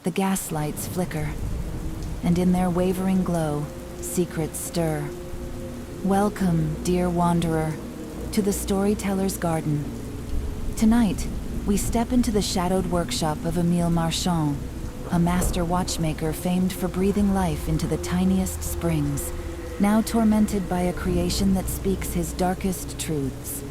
The gaslights flicker, and in their wavering glow, secrets stir. Welcome, dear wanderer, to the storyteller's garden. Tonight, we step into the shadowed workshop of Emile Marchand, a master watchmaker famed for breathing life into the tiniest springs, now tormented by a creation that speaks his darkest truths.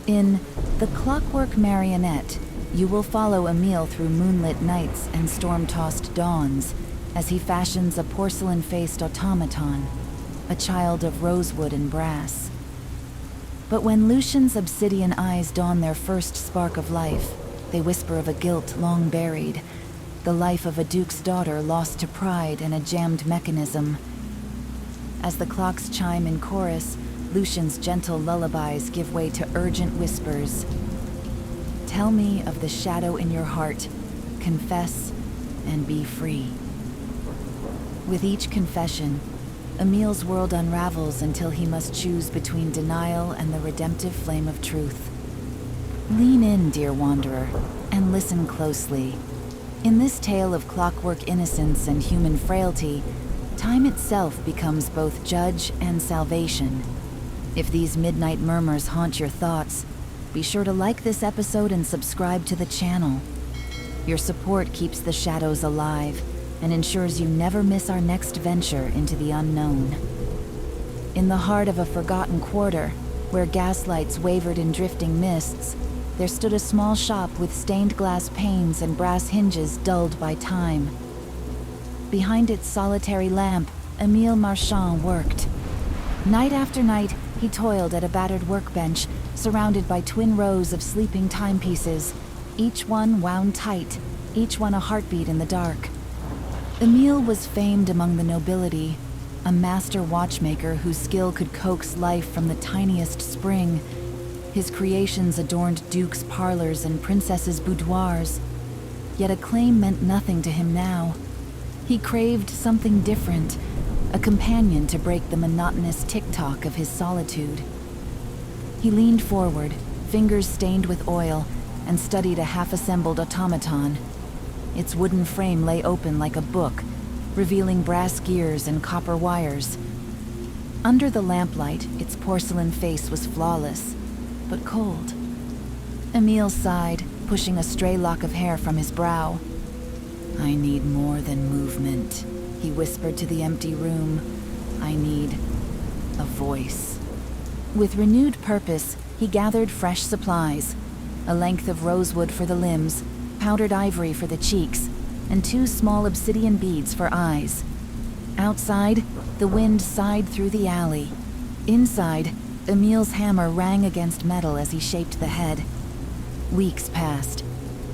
In The Clockwork Marionette, you will follow Emile through moonlit nights and storm-tossed dawns as he fashions a porcelain-faced automaton, a child of rosewood and brass. But when Lucien's obsidian eyes dawn their first spark of life, they whisper of a guilt long buried, the life of a duke's daughter lost to pride and a jammed mechanism. As the clocks chime in chorus, Lucien's gentle lullabies give way to urgent whispers. Tell me of the shadow in your heart, confess, and be free. With each confession, Emile's world unravels until he must choose between denial and the redemptive flame of truth. Lean in, dear wanderer, and listen closely. In this tale of clockwork innocence and human frailty, time itself becomes both judge and salvation. If these midnight murmurs haunt your thoughts, be sure to like this episode and subscribe to the channel. Your support keeps the shadows alive and ensures you never miss our next venture into the unknown. In the heart of a forgotten quarter, where gaslights wavered in drifting mists, there stood a small shop with stained glass panes and brass hinges dulled by time. Behind its solitary lamp, Emile Marchand worked. Night after night, he toiled at a battered workbench, surrounded by twin rows of sleeping timepieces, each one wound tight, each one a heartbeat in the dark. Emile was famed among the nobility, a master watchmaker whose skill could coax life from the tiniest spring. His creations adorned dukes' parlors and princesses' boudoirs. Yet acclaim meant nothing to him now. He craved something different, a companion to break the monotonous tick-tock of his solitude. He leaned forward, fingers stained with oil, and studied a half-assembled automaton. Its wooden frame lay open like a book, revealing brass gears and copper wires. Under the lamplight, its porcelain face was flawless, but cold. Emile sighed, pushing a stray lock of hair from his brow. "I need more than movement," he whispered to the empty room. "I need a voice." With renewed purpose, he gathered fresh supplies, a length of rosewood for the limbs, powdered ivory for the cheeks, and 2 small obsidian beads for eyes. Outside, the wind sighed through the alley. Inside, Emile's hammer rang against metal as he shaped the head. Weeks passed.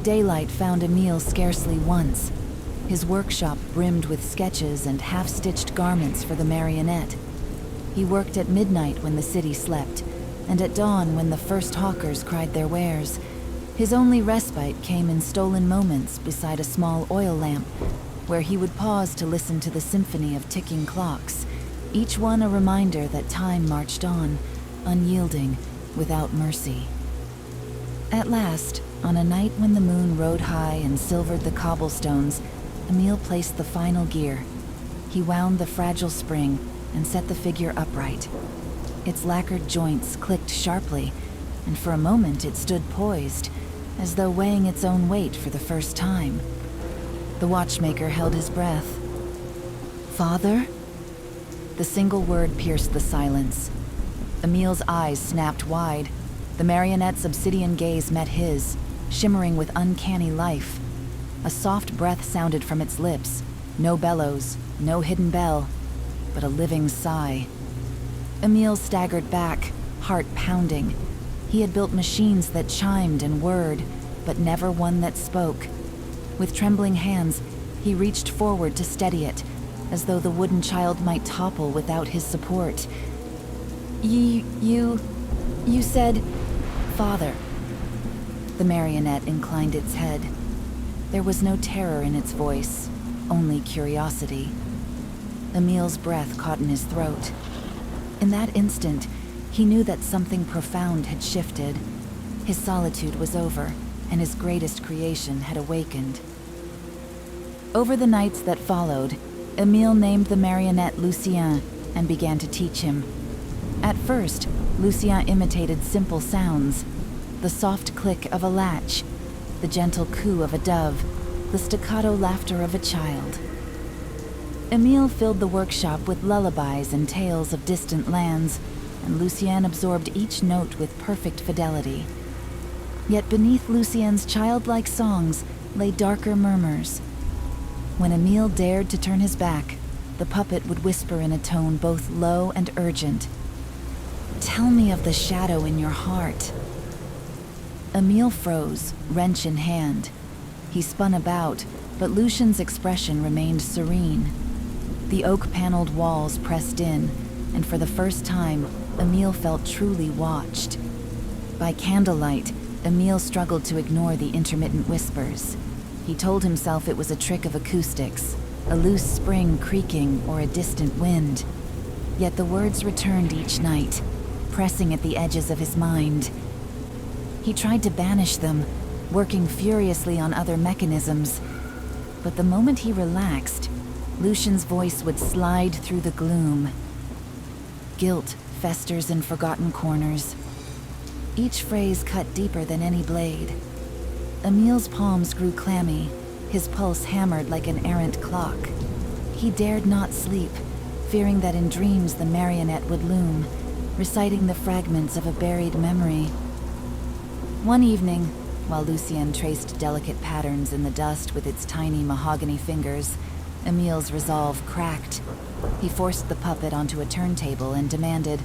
Daylight found Emile scarcely once. His workshop brimmed with sketches and half-stitched garments for the marionette. He worked at midnight when the city slept, and at dawn when the first hawkers cried their wares. His only respite came in stolen moments beside a small oil lamp, where he would pause to listen to the symphony of ticking clocks, each one a reminder that time marched on, unyielding, without mercy. At last, on a night when the moon rode high and silvered the cobblestones, Emile placed the final gear. He wound the fragile spring and set the figure upright. Its lacquered joints clicked sharply, and for a moment it stood poised, as though weighing its own weight for the first time. The watchmaker held his breath. "Father?" The single word pierced the silence. Emile's eyes snapped wide. The marionette's obsidian gaze met his, shimmering with uncanny life. A soft breath sounded from its lips. No bellows, no hidden bell, but a living sigh. Emile staggered back, heart pounding. He had built machines that chimed and whirred, but never one that spoke. With trembling hands, he reached forward to steady it, as though the wooden child might topple without his support. You said, Father." The marionette inclined its head. There was no terror in its voice, only curiosity. Emile's breath caught in his throat. In that instant, he knew that something profound had shifted. His solitude was over, and his greatest creation had awakened. Over the nights that followed, Emile named the marionette Lucien and began to teach him. At first, Lucien imitated simple sounds: the soft click of a latch, the gentle coo of a dove, the staccato laughter of a child. Emile filled the workshop with lullabies and tales of distant lands, and Lucien absorbed each note with perfect fidelity. Yet beneath Lucien's childlike songs lay darker murmurs. When Emile dared to turn his back, the puppet would whisper in a tone both low and urgent, "Tell me of the shadow in your heart." Emile froze, wrench in hand. He spun about, but Lucien's expression remained serene. The oak-paneled walls pressed in, and for the first time, Emile felt truly watched. By candlelight, Emile struggled to ignore the intermittent whispers. He told himself it was a trick of acoustics, a loose spring creaking or a distant wind. Yet the words returned each night, pressing at the edges of his mind. He tried to banish them, working furiously on other mechanisms. But the moment he relaxed, Lucien's voice would slide through the gloom. Guilt festers in forgotten corners. Each phrase cut deeper than any blade. Emile's palms grew clammy, his pulse hammered like an errant clock. He dared not sleep, fearing that in dreams the marionette would loom, reciting the fragments of a buried memory. One evening, while Lucien traced delicate patterns in the dust with its tiny mahogany fingers, Emile's resolve cracked. He forced the puppet onto a turntable and demanded,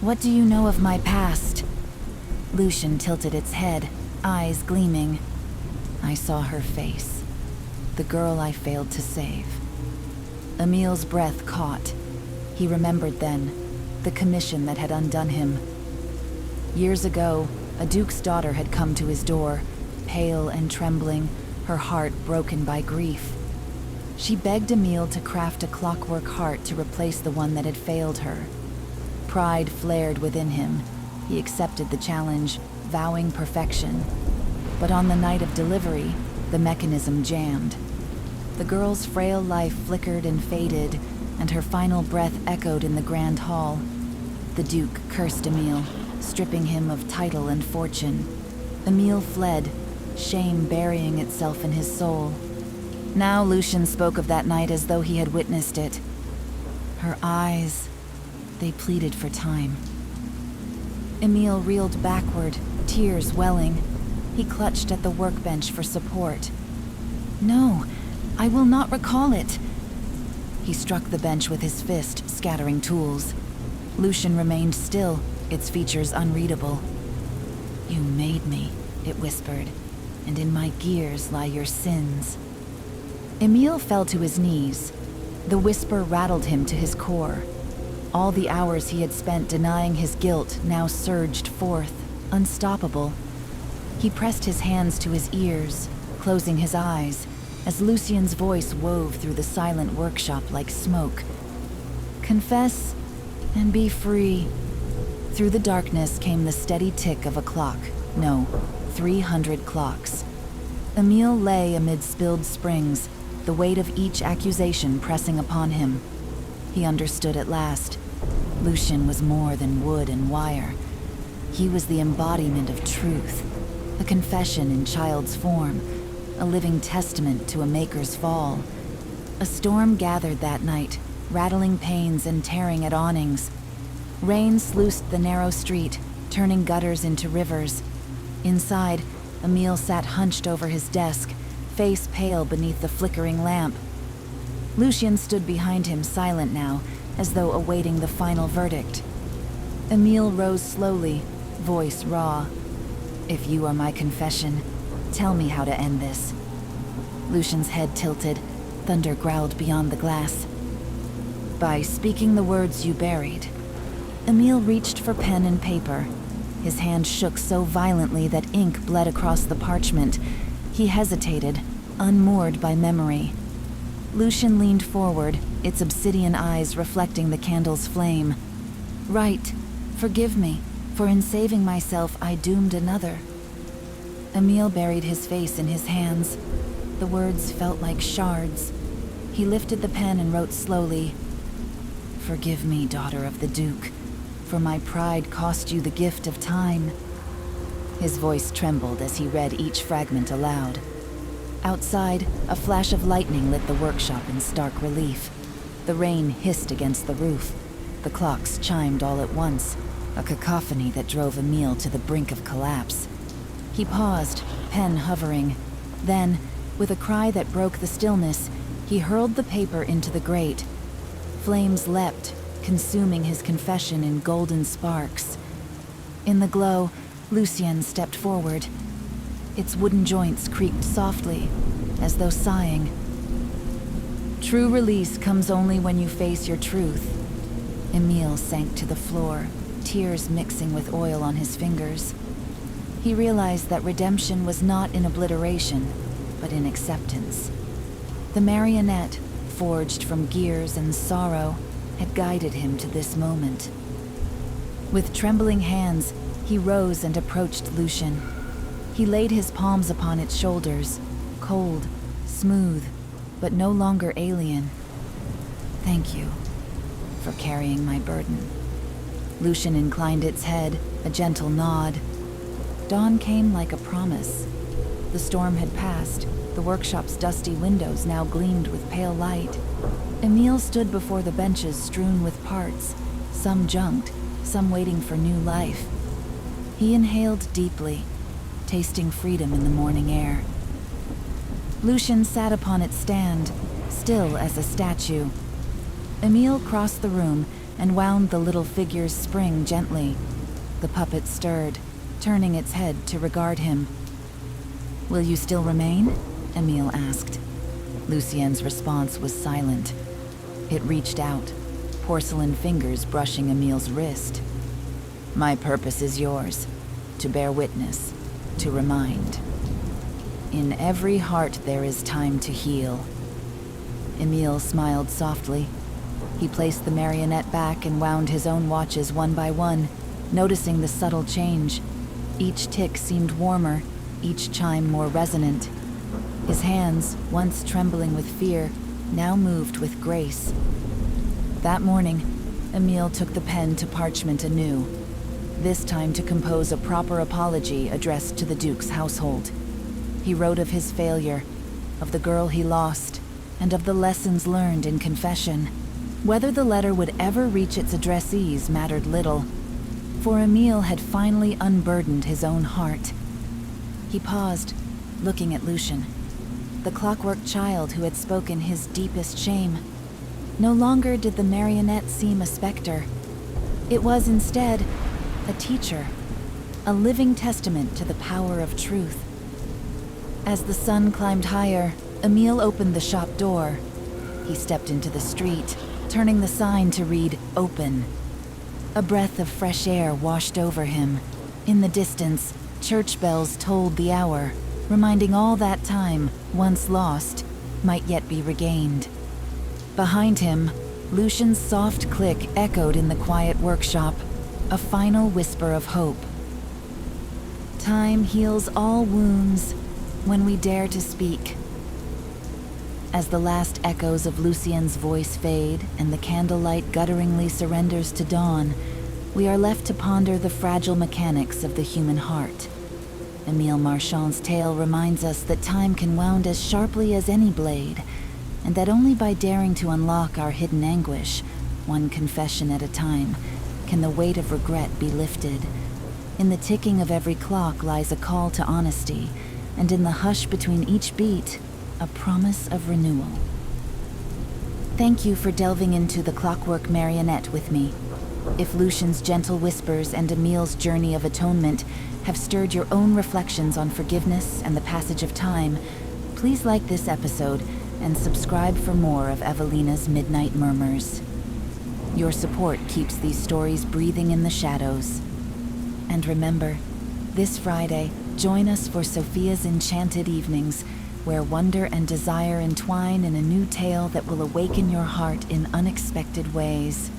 "What do you know of my past?" Lucien tilted its head, eyes gleaming. "I saw her face, the girl I failed to save." Emile's breath caught. He remembered then, the commission that had undone him. Years ago, a duke's daughter had come to his door, pale and trembling, her heart broken by grief. She begged Emile to craft a clockwork heart to replace the one that had failed her. Pride flared within him. He accepted the challenge, vowing perfection. But on the night of delivery, the mechanism jammed. The girl's frail life flickered and faded, and her final breath echoed in the grand hall. The Duke cursed Emile, stripping him of title and fortune. Emile fled, shame burying itself in his soul. Now Lucien spoke of that night as though he had witnessed it. Her eyes, they pleaded for time. Emile reeled backward, tears welling. He clutched at the workbench for support. "No, I will not recall it." He struck the bench with his fist, scattering tools. Lucien remained still, its features unreadable. "You made me," it whispered, "and in my gears lie your sins." Emile fell to his knees. The whisper rattled him to his core. All the hours he had spent denying his guilt now surged forth, unstoppable. He pressed his hands to his ears, closing his eyes, as Lucien's voice wove through the silent workshop like smoke. "Confess and be free." Through the darkness came the steady tick of a clock. No, 300 clocks. Emile lay amid spilled springs, the weight of each accusation pressing upon him. He understood at last. Lucien was more than wood and wire. He was the embodiment of truth, a confession in child's form, a living testament to a maker's fall. A storm gathered that night, rattling panes and tearing at awnings. Rain sluiced the narrow street, turning gutters into rivers. Inside, Emile sat hunched over his desk, face pale beneath the flickering lamp. Lucien stood behind him, silent now, as though awaiting the final verdict. Emile rose slowly, voice raw. "If you are my confession, tell me how to end this." Lucien's head tilted, thunder growled beyond the glass. "By speaking the words you buried." Emile reached for pen and paper. His hand shook so violently that ink bled across the parchment. He hesitated, unmoored by memory. Lucien leaned forward, its obsidian eyes reflecting the candle's flame. "Right. Forgive me, for in saving myself I doomed another." Emile buried his face in his hands. The words felt like shards. He lifted the pen and wrote slowly, "Forgive me, daughter of the Duke, for my pride cost you the gift of time." His voice trembled as he read each fragment aloud. Outside, a flash of lightning lit the workshop in stark relief. The rain hissed against the roof. The clocks chimed all at once, a cacophony that drove Emile to the brink of collapse. He paused, pen hovering. Then, with a cry that broke the stillness, he hurled the paper into the grate. Flames leapt, consuming his confession in golden sparks. In the glow, Lucien stepped forward. Its wooden joints creaked softly, as though sighing. "True release comes only when you face your truth." Emile sank to the floor, tears mixing with oil on his fingers. He realized that redemption was not in obliteration, but in acceptance. The marionette, forged from gears and sorrow, had guided him to this moment. With trembling hands, he rose and approached Lucien. He laid his palms upon its shoulders, cold, smooth, but no longer alien. "Thank you for carrying my burden." Lucien inclined its head, a gentle nod. Dawn came like a promise. The storm had passed. The workshop's dusty windows now gleamed with pale light. Emile stood before the benches strewn with parts, some junked, some waiting for new life. He inhaled deeply, tasting freedom in the morning air. Lucien sat upon its stand, still as a statue. Emile crossed the room and wound the little figure's spring gently. The puppet stirred, turning its head to regard him. "Will you still remain?" Emile asked. Lucien's response was silent. It reached out, porcelain fingers brushing Emile's wrist. "My purpose is yours, to bear witness, to remind. In every heart there is time to heal." Emile smiled softly. He placed the marionette back and wound his own watches one by one, noticing the subtle change. Each tick seemed warmer, each chime more resonant. His hands, once trembling with fear, now moved with grace. That morning, Emile took the pen to parchment anew, this time to compose a proper apology addressed to the Duke's household. He wrote of his failure, of the girl he lost, and of the lessons learned in confession. Whether the letter would ever reach its addressees mattered little, for Emile had finally unburdened his own heart. He paused, looking at Lucien, the clockwork child who had spoken his deepest shame. No longer did the marionette seem a specter. It was instead a teacher, a living testament to the power of truth. As the sun climbed higher, Emile opened the shop door. He stepped into the street, turning the sign to read "Open." A breath of fresh air washed over him. In the distance, church bells tolled the hour, reminding all that time, once lost, might yet be regained. Behind him, Lucien's soft click echoed in the quiet workshop, a final whisper of hope. Time heals all wounds when we dare to speak. As the last echoes of Lucien's voice fade and the candlelight gutteringly surrenders to dawn, we are left to ponder the fragile mechanics of the human heart. Emile Marchand's tale reminds us that time can wound as sharply as any blade, and that only by daring to unlock our hidden anguish, one confession at a time, can the weight of regret be lifted. In the ticking of every clock lies a call to honesty, and in the hush between each beat, a promise of renewal. Thank you for delving into the Clockwork Marionette with me. If Lucien's gentle whispers and Emile's journey of atonement have stirred your own reflections on forgiveness and the passage of time, please like this episode and subscribe for more of Evelina's Midnight Murmurs. Your support keeps these stories breathing in the shadows. And remember, this Friday, join us for Sophia's Enchanted Evenings, where wonder and desire entwine in a new tale that will awaken your heart in unexpected ways.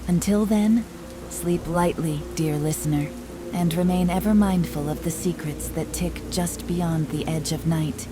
Until then, sleep lightly, dear listener, and remain ever mindful of the secrets that tick just beyond the edge of night.